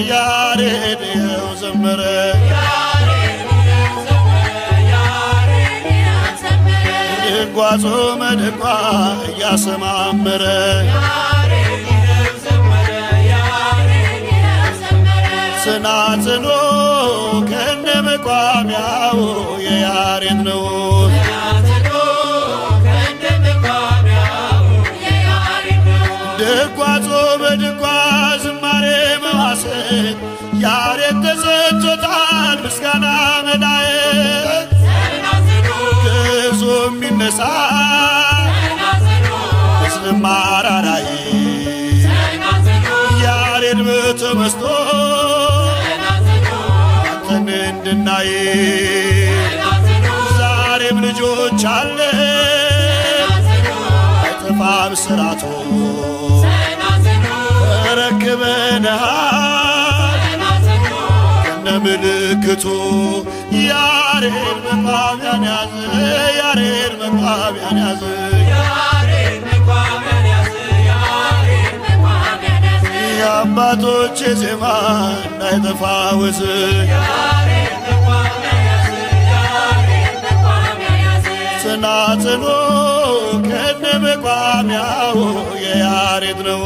ያሬድ ዘመረ ድጓ ጾመ ድጓ እያሰማመረ ጽናጽኖ ከነመቋሚያው የያሬድ ነው ድጓ ጾመ ድጓ ዝማሬ መዋሥዕት ያሬድ ተሰጥቶታል ምስጋና መላእክት ግዕዙም ይነሣ ምስልም አራራይ ያሬድ በተመስጦ አንተን እንድናይ ዛሬም ልጆች አለን አይጠፋም ሥርዓቱ ተረክበንሃል ከነ ምልክቱ ያሬድ መቋሚያን ያዘ ያሬድ መቋሚያን ያዘ የአባቶች ዜማ እንዳይጠፋ ወዝ ጽናጽኑ ከነ መቋሚያው የያሬድ ነው